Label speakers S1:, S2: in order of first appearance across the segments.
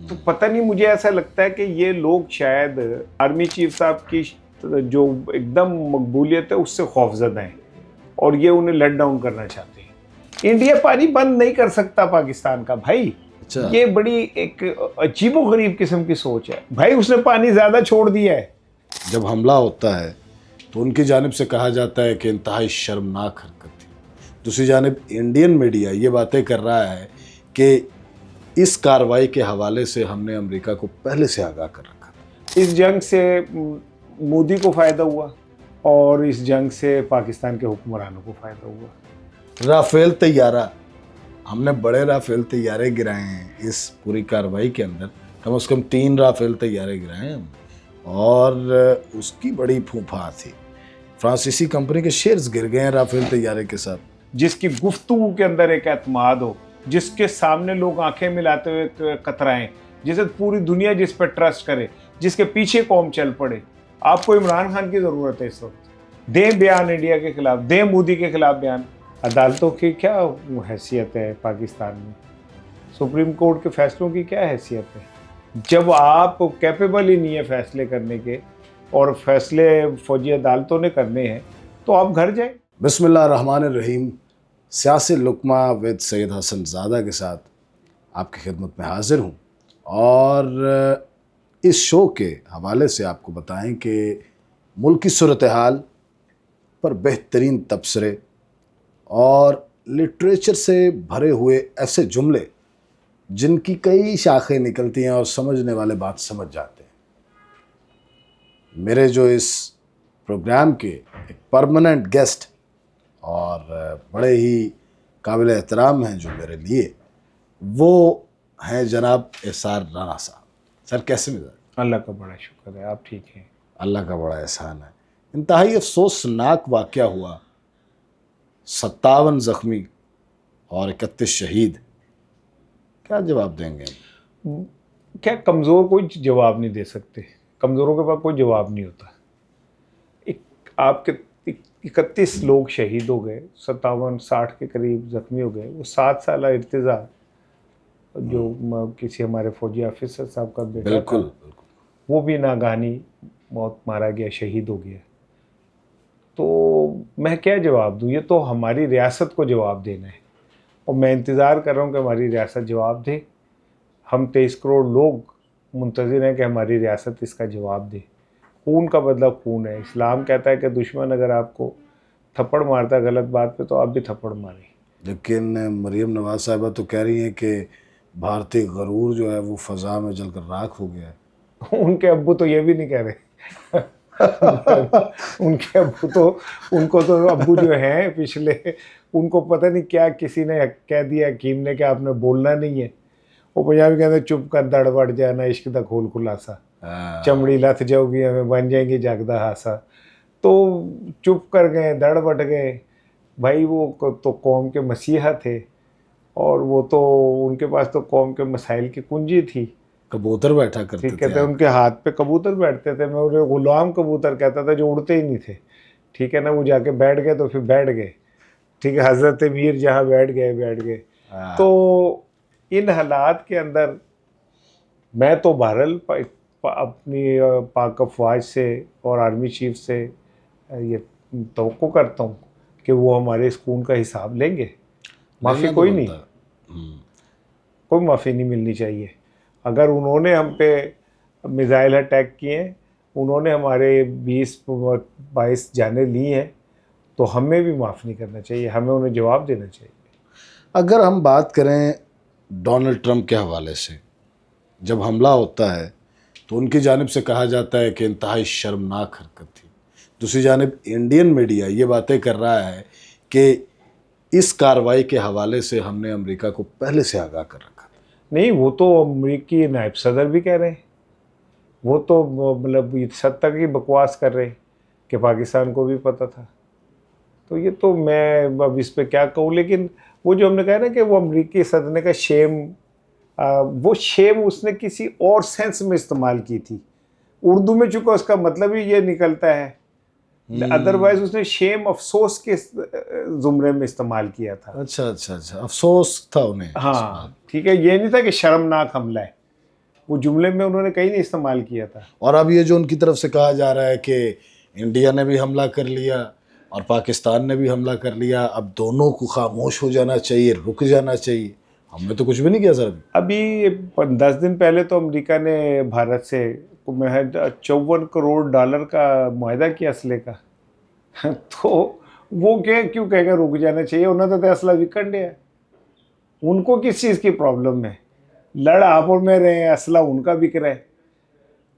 S1: तो पता नहीं, मुझे ऐसा लगता है कि ये लोग शायद आर्मी चीफ साहब की जो एकदम मकबूलियत है उससे खौफजदा हैं और ये उन्हें लेट डाउन करना चाहते हैं। इंडिया पानी बंद नहीं कर सकता पाकिस्तान का भाई।
S2: अच्छा।
S1: ये बड़ी एक अजीबोगरीब किस्म की सोच है भाई। उसने पानी ज्यादा छोड़ दिया है।
S2: जब हमला होता है तो उनकी जानिब से कहा जाता है कि इंतहाई शर्मनाक हरकत थी। दूसरी जानिब इंडियन मीडिया ये बातें कर रहा है कि इस कार्रवाई के हवाले से हमने अमेरिका को पहले से आगाह कर रखा था।
S1: इस जंग से मोदी को फ़ायदा हुआ और इस जंग से पाकिस्तान के हुक्मरानों को फ़ायदा हुआ।
S2: राफेल तैयारा, हमने बड़े राफेल तैयारे गिराए हैं इस पूरी कार्रवाई के अंदर। कम से कम 3 राफेल तैयारे गिराए हैं और उसकी बड़ी फूफा थी। फ्रांसीसी कंपनी के शेयर्स गिर गए हैं राफेल तैयारे के साथ।
S1: जिसकी गुफ्तगू के अंदर एक एतमाद हो, जिसके सामने लोग आंखें मिलाते हुए कतराएं, जिसे पूरी दुनिया जिस पर ट्रस्ट करे, जिसके पीछे कौम चल पड़े। आपको इमरान खान की ज़रूरत है इस वक्त। दें बयान इंडिया के खिलाफ, दें मोदी के खिलाफ बयान। अदालतों की क्या हैसियत है पाकिस्तान में? सुप्रीम कोर्ट के फैसलों की क्या हैसियत है? जब आप कैपेबल ही नहीं है फैसले करने के और फैसले फौजी अदालतों ने करने हैं तो आप घर जाएं।
S2: बिस्मिल्लाहिर्रहमानिर्रहीम। सियासी लुकमा विद सैयद हसन ज़ादा के साथ आपकी खिदमत में हाजिर हूँ और इस शो के हवाले से आपको बताएं कि मुल्क की सूरत हाल पर बेहतरीन तबसरे और लिटरेचर से भरे हुए ऐसे जुमले जिनकी कई शाखें निकलती हैं और समझने वाले बात समझ जाते हैं। मेरे जो इस प्रोग्राम के एक परमानेंट गेस्ट और बड़े ही काबिल एहतराम हैं जो मेरे लिए, वो हैं जनाब एहसान राना साहब। सर कैसे मिजाज?
S1: अल्लाह का बड़ा शुक्र है, आप ठीक हैं?
S2: अल्लाह का बड़ा एहसान है। इंतहाई अफसोसनाक वाक़या हुआ, 57 ज़ख्मी और 31 शहीद। क्या जवाब देंगे?
S1: क्या कमज़ोर कोई जवाब नहीं दे सकते? कमज़ोरों के पास कोई जवाब नहीं होता। आपके 31 लोग शहीद हो गए, 57-60 के करीब ज़ख्मी हो गए। वो 7 साल इर्तिज़ा जो किसी हमारे फौजी ऑफिसर साहब का बेटा
S2: बिल्कुल
S1: था, वो भी नागानी मौत मारा गया, शहीद हो गया। तो मैं क्या जवाब दूँ? ये तो हमारी रियासत को जवाब देना है और मैं इंतज़ार कर रहा हूँ कि हमारी रियासत जवाब दे। हम 23 करोड़ लोग मुंतज़िर हैं कि हमारी रियासत इसका जवाब दे। खून का बदला खून है। इस्लाम कहता है कि दुश्मन अगर आपको थप्पड़ मारता है गलत बात पे तो आप भी थप्पड़ मारें।
S2: लेकिन मरियम नवाज साहिबा तो कह रही हैं कि भारतीय गरूर जो है वो फ़ज़ा में जलकर राख हो गया है।
S1: उनके अब्बू तो ये भी नहीं कह रहे। उनके अब्बू तो, उनको तो अब्बू जो हैं पिछले, उनको पता नहीं क्या किसी ने कह दिया हकीम ने कि आपने बोलना नहीं है। वो पंजाबी कहते चुप कर दड़ बढ़ जाना इश्क दा खोल खुलासा, चमड़ी लथ जाऊगी हमें बन जाएंगी जगदा हासा। तो चुप कर गए, दड़ बट गए भाई। वो तो कौम के मसीहा थे और वो तो उनके पास तो कौम के मसाइल की कुंजी थी।
S2: कबूतर बैठा करते
S1: ठीक कहते
S2: थे।
S1: उनके हाथ पे कबूतर बैठते थे। मैं उन्हें गुलाम कबूतर कहता था जो उड़ते ही नहीं थे। ठीक है ना, वो जाके बैठ गए तो फिर बैठ गए। ठीक है, हज़रत मीर जहाँ बैठ गए बैठ गए। तो इन हालात के अंदर मैं तो बहरहाल अपनी पाक अफवाज से और आर्मी चीफ से ये तवक्को करता हूँ कि वो हमारे इस खून का हिसाब लेंगे। माफ़ी कोई नहीं, कोई माफ़ी नहीं मिलनी चाहिए। अगर उन्होंने हम पे मिज़ाइल अटैक किए, उन्होंने हमारे 20-22 जानें ली हैं, तो हमें भी माफ़ नहीं करना चाहिए, हमें उन्हें जवाब देना चाहिए।
S2: अगर हम बात करें डोनाल्ड ट्रंप के हवाले से, जब हमला होता है तो उनकी जानिब से कहा जाता है कि इंतहाई शर्मनाक हरकत थी। दूसरी जानिब इंडियन मीडिया ये बातें कर रहा है कि इस कार्रवाई के हवाले से हमने अमेरिका को पहले से आगाह कर रखा था।
S1: नहीं, वो तो अमेरिकी नायब सदर भी कह रहे हैं। वो तो मतलब इस हद तक ही बकवास कर रहे हैं कि पाकिस्तान को भी पता था। तो ये तो मैं अब इस पर क्या कहूँ, लेकिन वो जो हमने कहा ना कि वो अमेरिकी सदर ने का शेम, वो शेम उसने किसी और सेंस में इस्तेमाल की थी। उर्दू में चूँकि उसका मतलब ही ये निकलता है, अदरवाइज उसने शेम अफसोस के जुमरे में इस्तेमाल किया था।
S2: अच्छा, अफसोस था उन्हें।
S1: हाँ ठीक है, ये नहीं था कि शर्मनाक हमला है। वो जुमले में उन्होंने कहीं नहीं इस्तेमाल किया था।
S2: और अब ये जो उनकी तरफ से कहा जा रहा है कि इंडिया ने भी हमला कर लिया और पाकिस्तान ने भी हमला कर लिया, अब दोनों को खामोश हो जाना चाहिए, रुक जाना चाहिए। हमने तो कुछ भी नहीं किया सर।
S1: अभी 10 दिन पहले तो अमेरिका ने भारत से 54 करोड़ डॉलर का मुआहदा किया असले का तो वो क्यों कहेगा रुक जाना चाहिए? उन्होंने तो असला विकन दिया है। उनको किस चीज़ की प्रॉब्लम है? लड़ आप और में रहे हैं, असला उनका बिक रहा है,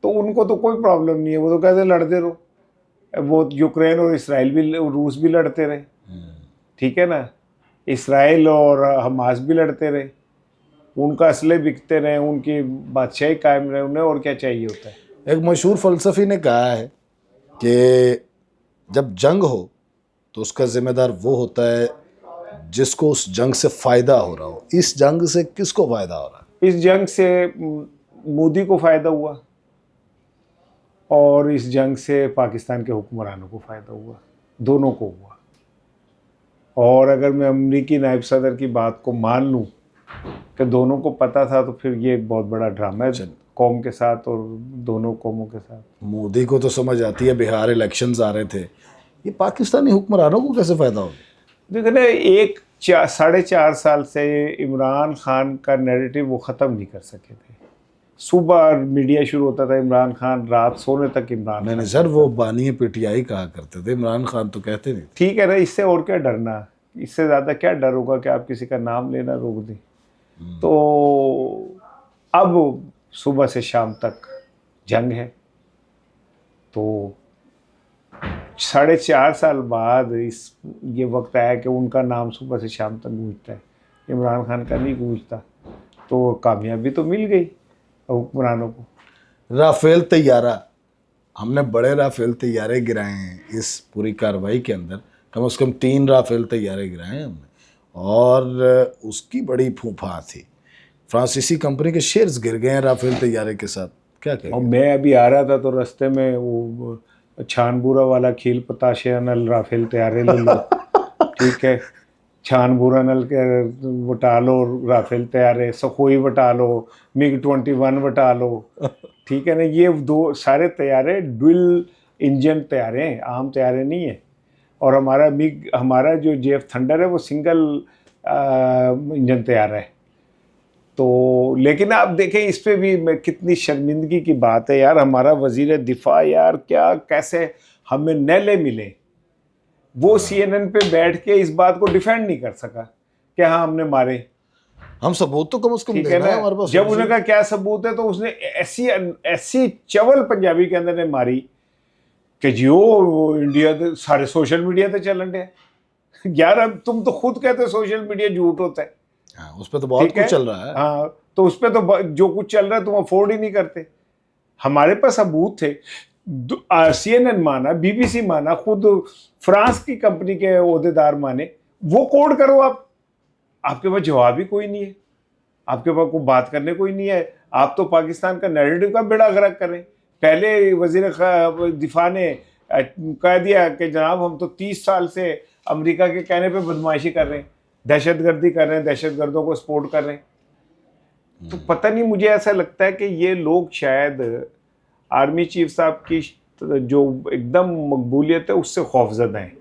S1: तो उनको तो कोई प्रॉब्लम नहीं है। वो तो कहते लड़ते रहो। वो यूक्रेन और इसराइल भी, रूस भी लड़ते रहे, ठीक है ना, इसराइल और हमास भी लड़ते रहे, उनका असले बिकते रहे, उनकी बादशाही कायम रहे, उन्हें और क्या चाहिए होता है।
S2: एक मशहूर फलसफी ने कहा है कि जब जंग हो तो उसका जिम्मेदार वो होता है जिसको उस जंग से फ़ायदा हो रहा हो। इस जंग से किसको फ़ायदा हो रहा है?
S1: इस जंग से मोदी को फ़ायदा हुआ और इस जंग से पाकिस्तान के हुक्मरानों को फ़ायदा हुआ, दोनों को हुआ। और अगर मैं अमरीकी नायब सदर की बात को मान लूँ कि दोनों को पता था, तो फिर ये एक बहुत बड़ा ड्रामा है कौम के साथ और दोनों कौमों के साथ।
S2: मोदी को तो समझ आती है, बिहार इलेक्शंस आ रहे थे, ये पाकिस्तानी हुक्मरानों को कैसे फ़ायदा होगा?
S1: देखो ना, 4.5 साल से इमरान खान का नैरेटिव वो ख़त्म नहीं कर सके थे। सुबह मीडिया शुरू होता था इमरान खान, रात सोने तक इमरान खान।
S2: नहीं सर, वो बानी पीटीआई कहा करते थे, इमरान खान तो कहते नहीं थे।
S1: ठीक है ना, इससे और क्या डरना? इससे ज़्यादा क्या डर होगा कि आप किसी का नाम लेना रोक दें? तो अब सुबह से शाम तक जंग है, तो 4.5 साल बाद ये वक्त आया कि उनका नाम सुबह से शाम तक गूंजता है, इमरान खान का नहीं गूंजता। तो कामयाबी तो मिल गई हुक्मरानों को।
S2: राफेल तैयारा, हमने बड़े राफेल तैयारे गिराए हैं इस पूरी कार्रवाई के अंदर, कम से कम 3 राफेल तैयारे गिराए हैं हमने, और उसकी बड़ी फूफा थी। फ्रांसीसी कंपनी के शेयर्स गिर गए हैं राफेल तैयारे के साथ, क्या कहें?
S1: और मैं अभी आ रहा था तो रास्ते में वो छानबूरा वाला खील पताशे नल राफेल तैयारे ले लो ठीक है, छानबूरा नल के वटा लो राफेल तैयारे, सखोई वटा लो, MiG-21 वटा लो, ठीक है ना। ये 2 सारे तैयारे डुअल इंजन तैयारे हैं, आम तैयारे नहीं है। और हमारा जो JF थंडर है वो सिंगल इंजन तैयार है। तो लेकिन आप देखें इस पे भी कितनी शर्मिंदगी की बात है यार। हमारा वजीर दिफा यार क्या कैसे हमें नैले मिले, वो CNN पे बैठ के इस बात को डिफेंड नहीं कर सका कि हाँ हमने मारे।
S2: हम सबूत तो कम से कम देना है हमारे पास।
S1: जब उन्होंने कहा क्या सबूत है, तो उसने ऐसी चवल पंजाबी के अंदर ने मारी कि जियो इंडिया सारे सोशल मीडिया पे चलन रहे यार। अब तुम तो खुद कहते हो सोशल मीडिया झूठ होता है।
S2: हाँ, उस पर तो बहुत कुछ चल रहा है।
S1: हाँ, तो उस पर तो जो कुछ चल रहा है तुम अफोर्ड ही नहीं करते। हमारे पास सबूत थे, CNN माना, BBC माना, खुद फ्रांस की कंपनी के ओहदेदार माने, वो कोड करो आप। आपके पास जवाब ही कोई नहीं है, आपके पास कोई बात करने कोई नहीं है। आप तो पाकिस्तान का नैरेटिव का बेड़ा गर्क करें। पहले वजीर दिफा ने कह दिया कि जनाब हम तो 30 साल से अमेरिका के कहने पे बदमाशी कर रहे हैं, दहशतगर्दी कर रहे हैं, दहशतगर्दों को सपोर्ट कर रहे हैं। तो पता नहीं, मुझे ऐसा लगता है कि ये लोग शायद आर्मी चीफ साहब की जो एकदम मकबूलियत है उससे खौफजदा हैं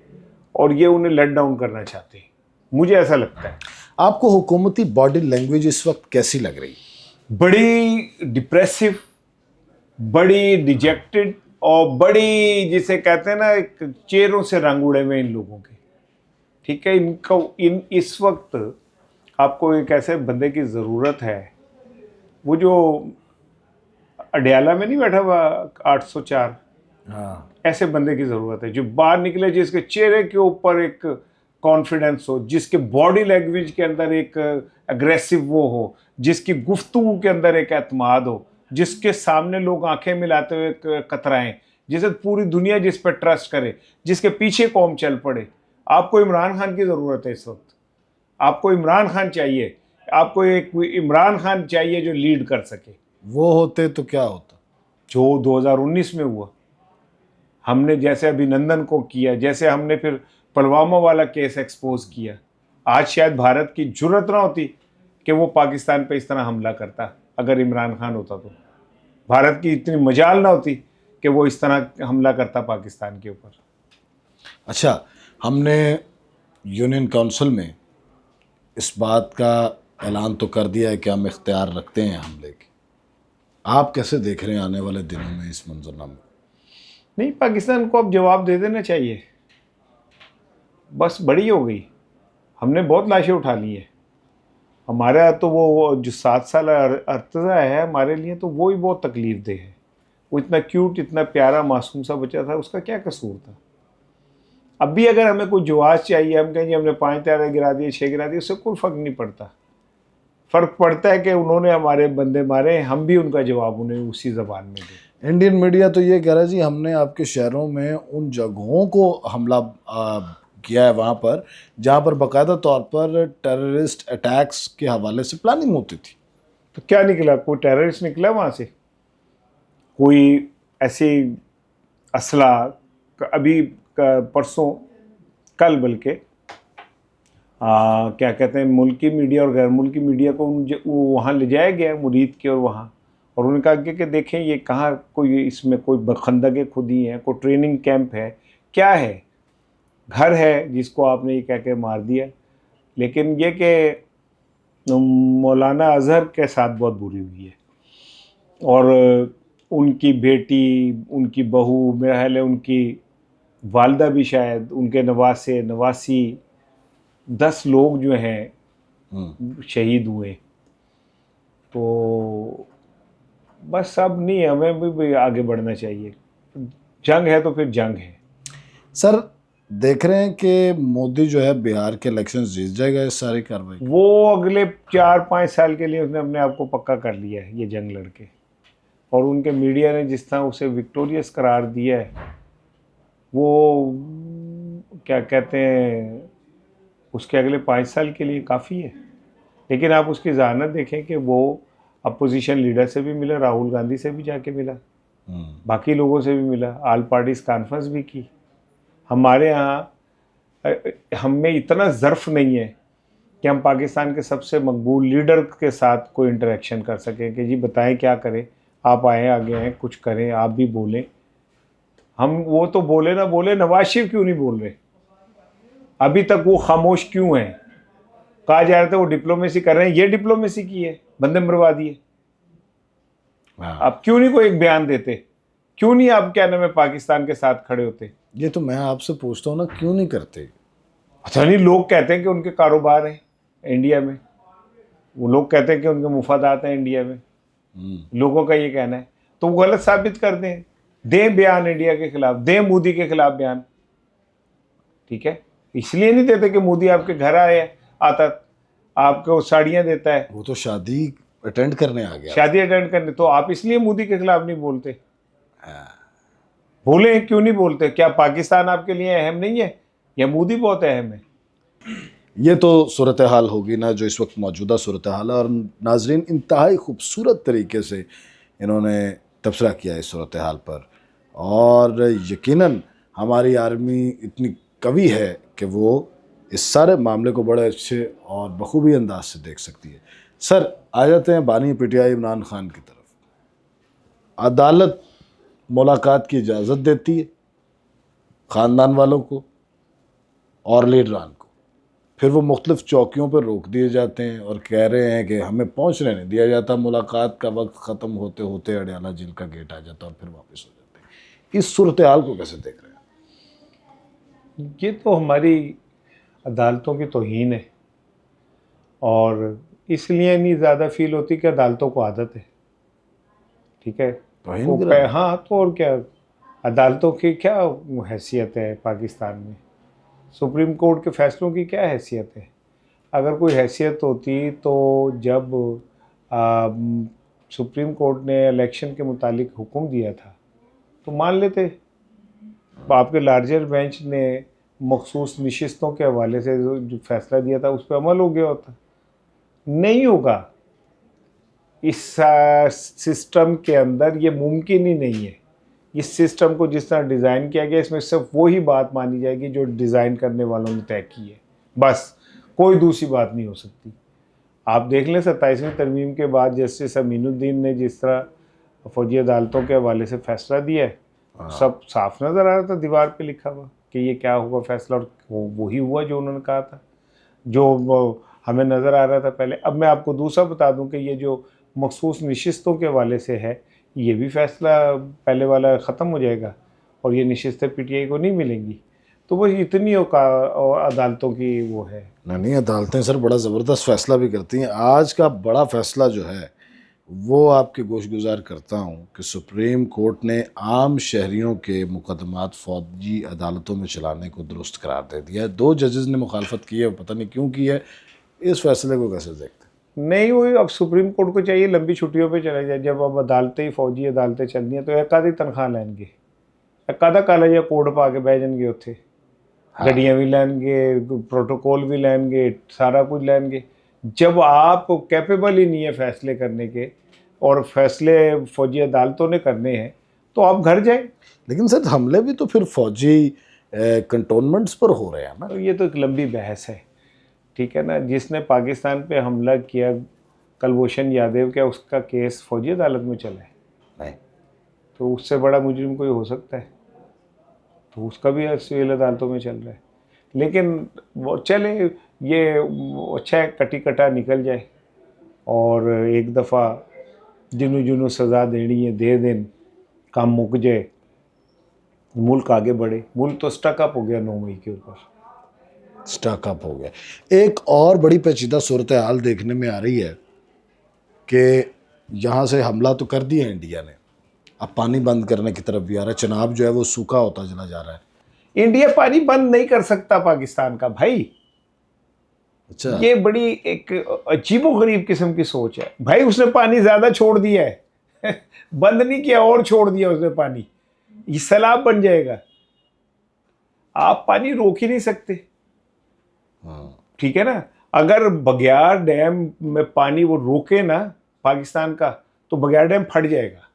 S1: और ये उन्हें लेट डाउन करना चाहते हैं, मुझे ऐसा लगता है।
S2: आपको हुकूमती बॉडी लैंग्वेज इस वक्त कैसी लग रही?
S1: बड़ी डिप्रेसिव, बड़ी डिजेक्टेड और बड़ी, जिसे कहते हैं ना, चेहरों से रंग उड़े हुए इन लोगों के। ठीक है, इस वक्त आपको एक ऐसे बंदे की ज़रूरत है, वो जो अडयाला में नहीं बैठा हुआ 804,
S2: हाँ,
S1: ऐसे बंदे की ज़रूरत है जो बाहर निकले, जिसके चेहरे के ऊपर एक कॉन्फिडेंस हो, जिसके बॉडी लैंग्वेज के अंदर एक एग्रेसिव वो हो, जिसकी गुफ्तगू के अंदर एक एतमाद हो, जिसके सामने लोग आंखें मिलाते हुए कतराएं, जिसे पूरी दुनिया जिस पर ट्रस्ट करे, जिसके पीछे कौम चल पड़े। आपको इमरान खान की ज़रूरत है इस वक्त। आपको इमरान खान चाहिए, आपको एक इमरान खान चाहिए जो लीड कर सके।
S2: वो होते तो क्या होता
S1: जो 2019 में हुआ, हमने जैसे अभिनंदन को किया, जैसे हमने फिर पुलवामा वाला केस एक्सपोज किया, आज शायद भारत की जुर्रत ना होती कि वो पाकिस्तान पे इस तरह हमला करता। अगर इमरान खान होता तो। भारत की इतनी मजाल ना होती कि वो इस तरह हमला करता पाकिस्तान के ऊपर।
S2: अच्छा, हमने यूनियन काउंसिल में इस बात का ऐलान तो कर दिया है कि हम इख्तियार रखते हैं हमले की। आप कैसे देख रहे हैं आने वाले दिनों में इस मंजरनामे को?
S1: नहीं, पाकिस्तान को अब जवाब दे देना चाहिए। बस बड़ी हो गई, हमने बहुत लाशें उठा ली है। हमारे यहाँ तो वो जो 7 साल अर्तज़ा है हमारे लिए, तो वो ही बहुत तकलीफ दे है। वो इतना क्यूट, इतना प्यारा मासूम सा बच्चा था, उसका क्या कसूर था। अब भी अगर हमें कोई जवाब चाहिए, हम कहेंगे हमने 5 तारे गिरा दिए, 6 गिरा दिए, उससे कोई फ़र्क नहीं पड़ता। फ़र्क पड़ता है कि उन्होंने हमारे बंदे मारे, हम भी उनका जवाब उन्हें उसी ज़बान में दें।
S2: इंडियन मीडिया तो ये कह रहा है जी हमने आपके शहरों में उन जगहों को हमला किया है वहाँ पर जहाँ पर बाकायदा तौर पर टेररिस्ट अटैक्स के हवाले से प्लानिंग होती थी।
S1: तो क्या निकला? कोई टेररिस्ट निकला वहाँ से? कोई ऐसी असला अभी परसों कल बल्कि क्या कहते हैं, मुल्की मीडिया और गैर मुल्की मीडिया को वहाँ ले जाया गया मुरीद के, और वहाँ और उन्होंने कहा कि देखें ये कहाँ कोई इसमें कोई खंदके खुदी हैं, कोई ट्रेनिंग कैंप है, क्या है, घर है जिसको आपने ये कह के मार दिया। लेकिन ये कि मौलाना अजहर के साथ बहुत बुरी हुई है, और उनकी बेटी, उनकी बहू, मेरा ख्याल है उनकी वालदा भी, शायद उनके नवासे नवासी 10 लोग जो हैं शहीद हुए। तो बस अब नहीं, हमें भी आगे बढ़ना चाहिए। जंग है तो फिर जंग है।
S2: सर, देख रहे हैं कि मोदी जो है बिहार के इलेक्शंस जीत जाएगा इस सारी कार्रवाई?
S1: वो अगले 4-5 साल के लिए उसने अपने आप को पक्का कर लिया है ये जंग लड़के, और उनके मीडिया ने जिस तरह उसे विक्टोरियस करार दिया है, वो क्या कहते हैं, उसके अगले 5 साल के लिए काफ़ी है। लेकिन आप उसकी ज़हानत देखें कि वो अपोजिशन लीडर से भी मिला, राहुल गांधी से भी जाके मिला, बाकी लोगों से भी मिला, ऑल पार्टीज कॉन्फ्रेंस भी की। हमारे यहाँ हम में इतना ज़र्फ नहीं है कि हम पाकिस्तान के सबसे मकबूल लीडर के साथ कोई इंटरेक्शन कर सकें कि जी बताएं क्या करें, आप आए आगे आएँ, कुछ करें, आप भी बोलें। हम वो तो बोले ना बोले, नवाज शरीफ क्यों नहीं बोल रहे? अभी तक वो खामोश क्यों हैं? कहा जा रहा था वो डिप्लोमेसी कर रहे हैं, ये डिप्लोमेसी की है, बंदे मरवा दिए। आप क्यों नहीं कोई एक बयान देते? क्यों नहीं आप क्या नाम है पाकिस्तान के साथ खड़े होते?
S2: ये तो मैं आपसे पूछता हूँ ना, क्यों नहीं करते?
S1: अच्छा नहीं, लोग कहते हैं कि उनके कारोबार हैं इंडिया में, वो लोग कहते हैं कि उनके मुफादात हैं इंडिया में, लोगों का ये कहना है। तो वो गलत साबित कर दें बयान इंडिया के खिलाफ, दें मोदी के खिलाफ बयान, ठीक है? इसलिए नहीं देते कि मोदी आपके घर आता आपको साड़ियाँ देता है,
S2: वो तो शादी अटेंड करने आ गया,
S1: शादी अटेंड करने, तो आप इसलिए मोदी के खिलाफ नहीं बोलते? बोले क्यों नहीं बोलते? क्या पाकिस्तान आपके लिए अहम नहीं है या मोदी बहुत अहम है?
S2: ये तो सूरत हाल होगी ना जो इस वक्त मौजूदा सूरत हाल है, और नाजरीन इंतहाई खूबसूरत तरीके से इन्होंने तबसरा किया इस सूरत हाल पर, और यकीनन हमारी आर्मी इतनी कवी है कि वो इस सारे मामले को बड़े अच्छे और बखूबी अंदाज से देख सकती है। सर, आ जाते हैं बानी पीटीआई इमरान खान की तरफ। अदालत मुलाकात की इजाज़त देती है ख़ानदान वालों को और लीडरान को, फिर वो मुख्तलिफ़ चौकियों पर रोक दिए जाते हैं और कह रहे हैं कि हमें पहुंचने नहीं दिया जाता, मुलाकात का वक्त ख़त्म होते होते अडयाला जेल का गेट आ जाता और फिर वापस हो जाते हैं। इस सूरत हाल को कैसे देख रहे हैं?
S1: ये तो हमारी अदालतों की तौहीन है, और इसलिए नहीं ज़्यादा फील होती कि अदालतों को आदत है, ठीक है? तो हाँ, तो और क्या, अदालतों की क्या हैसियत है पाकिस्तान में? सुप्रीम कोर्ट के फैसलों की क्या हैसियत है? अगर कोई हैसियत होती तो जब सुप्रीम कोर्ट ने इलेक्शन के मुतालिक हुक्म दिया था तो मान लेते, आपके लार्जर बेंच ने मखसूस नशिस्तों के हवाले से जो फैसला दिया था उस पर अमल हो गया होता। नहीं होगा, इस सिस्टम के अंदर ये मुमकिन ही नहीं है। इस सिस्टम को जिस तरह डिज़ाइन किया गया, इसमें सिर्फ वही बात मानी जाएगी जो डिज़ाइन करने वालों ने तय की है, बस कोई दूसरी बात नहीं हो सकती। आप देख लें 27वीं तरमीम के बाद जस्टिस अमीनुद्दीन ने जिस तरह फौजी अदालतों के हवाले से फैसला दिया है, सब साफ नज़र आ रहा था दीवार पे लिखा हुआ कि ये क्या होगा फैसला, और वही हुआ जो उन्होंने कहा था, जो हमें नज़र आ रहा था पहले। अब मैं आपको दूसरा बता दूं कि ये जो मखसूस नशिस्तों के हवाले से है, ये भी फैसला पहले वाला ख़त्म हो जाएगा और ये नशिस्तें PTI को नहीं मिलेंगी। तो वो इतनी अदालतों की वो है।
S2: नहीं, अदालतें सर बड़ा ज़बरदस्त फैसला भी करती हैं। आज का बड़ा फैसला जो है वो आपके गोशगुजार करता हूँ कि सुप्रीम कोर्ट ने आम शहरियों के मुकदमात फौजी अदालतों में चलाने को दुरुस्त करार दे दिया है। 2 जजेस ने मुखालफत की है, पता नहीं क्यों की है। इस फैसले को कैसे देखते हैं?
S1: नहीं हुई, अब सुप्रीम कोर्ट को चाहिए लंबी छुट्टियों पे चले जाए। जब अब अदालतें ही फौजी अदालतें चल रही हैं तो एक आधी तनख्वाह लेंगे, एक आधा काला या कोड पा के बह जाएंगे उत्थे। गड्डियाँ भी लेंगे, प्रोटोकॉल भी लेंगे, सारा कुछ लेंगे। जब आप कैपेबल ही नहीं है फैसले करने के और फैसले फौजी अदालतों ने करने हैं तो आप घर जाएं।
S2: लेकिन सर हमले भी तो फिर फौजी कंटोनमेंट्स पर हो रहे हैं ना।
S1: तो ये तो एक लंबी बहस है, ठीक है ना। जिसने पाकिस्तान पे हमला किया कुलभूषण यादव, क्या उसका केस फौजी अदालत में चला है?
S2: नहीं।
S1: तो उससे बड़ा मुजरिम कोई हो सकता है? तो उसका भी सिविल अदालतों में चल रहा है। लेकिन वो चले, ये अच्छा है कटी कटा निकल जाए और एक दफ़ा जिन्हों जिन्हों सज़ा देनी है दे दें, काम मुक जाए, मुल्क आगे बढ़े। मुल्क तो स्टक अप हो गया 9 मई के ऊपर,
S2: स्टक अप हो गया। एक और बड़ी पेचीदा सूरत हाल देखने में आ रही है कि यहाँ से हमला तो कर दिया इंडिया ने, अब पानी बंद करने की तरफ भी आ रहा है। चनाब जो है वो सूखा होता चला जा रहा है।
S1: इंडिया पानी बंद नहीं कर सकता पाकिस्तान का भाई।
S2: अच्छा,
S1: ये बड़ी एक अजीबोगरीब किस्म की सोच है भाई। उसने पानी ज्यादा छोड़ दिया है बंद नहीं किया और छोड़ दिया उसने पानी, ये सैलाब बन जाएगा। आप पानी रोक ही नहीं सकते, ठीक है ना। अगर बघियार डैम में पानी वो रोके ना पाकिस्तान का, तो बघियार डैम फट जाएगा,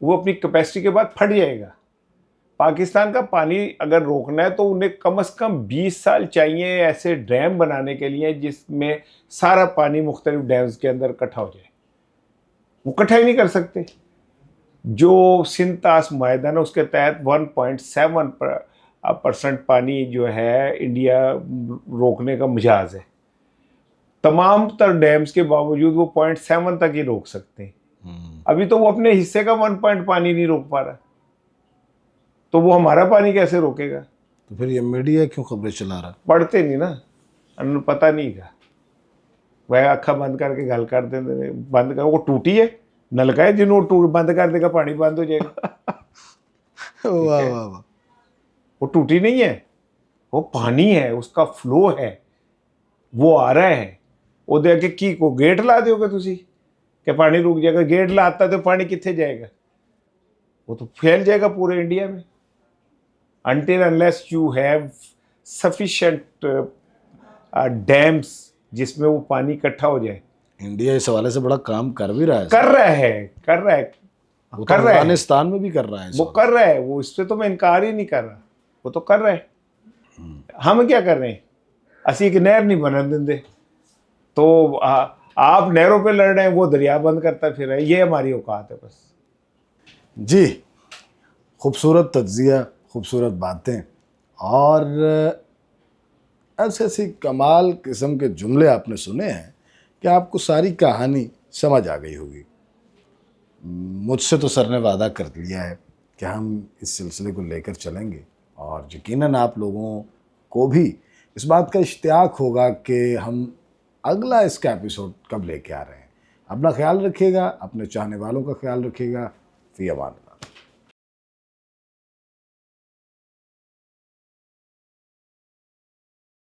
S1: वो अपनी कैपेसिटी के बाद फट जाएगा। पाकिस्तान का पानी अगर रोकना है तो उन्हें कम से कम 20 साल चाहिए ऐसे डैम बनाने के लिए जिसमें सारा पानी मुख्तलिफ डैम्स के अंदर इकट्ठा हो जाए। वो इकट्ठा ही नहीं कर सकते। जो सिंतास माहदा है उसके तहत 1.7% पानी जो है इंडिया रोकने का मिजाज है। तमाम तर डैम्स के बावजूद वो 0.7 तक ही रोक सकते हैं। अभी तो वो अपने हिस्से का 1 पॉइंट पानी नहीं रोक पा रहा, तो वो हमारा पानी कैसे रोकेगा?
S2: तो फिर ये मीडिया क्यों खबरें चला रहा?
S1: पढ़ते नहीं ना, उन्हें पता नहीं का। वह अखा बंद करके गल कर देंगे, बंद कर, वो टूटी है नलका है, जिन्होंने टूट बंद कर देगा पानी बंद हो जाएगा
S2: वाह वाह वाह।
S1: वो टूटी नहीं है, वो पानी है, उसका फ्लो है, वो आ रहा है। वो देख के को गेट ला दोगे तुसी कि पानी रुक जाएगा? गेट लाता तो पानी कितने जाएगा? वो तो फैल जाएगा पूरे इंडिया में। until unless you have sufficient dams जिसमें वो पानी इकट्ठा हो जाए।
S2: इंडिया इस हवाले से बड़ा काम कर भी रहा है।
S1: कर रहा है
S2: वो तो अफगानिस्तान में भी कर रहा है।
S1: वो कर रहा है, वो इससे तो मैं इनकार ही नहीं कर रहा, वो तो कर रहा है। हम क्या कर रहे हैं? असी एक नहर नहीं बनने देंगे, तो आप नहरों पे लड़ रहे हैं, वो दरिया बंद करता फिर है। ये हमारी औकात है बस।
S2: जी, खूबसूरत तज्जिया, खूबसूरत बातें और ऐसे ऐसी कमाल किस्म के जुमले आपने सुने हैं कि आपको सारी कहानी समझ आ गई होगी। मुझसे तो सर ने वादा कर लिया है कि हम इस सिलसिले को लेकर चलेंगे और यकीनन आप लोगों को भी इस बात का इश्तियाक होगा कि हम अगला इसका एपिसोड कब लेके आ रहे हैं। अपना ख्याल रखिएगा, अपने चाहने वालों का ख्याल रखिएगा। फ़ी अमान।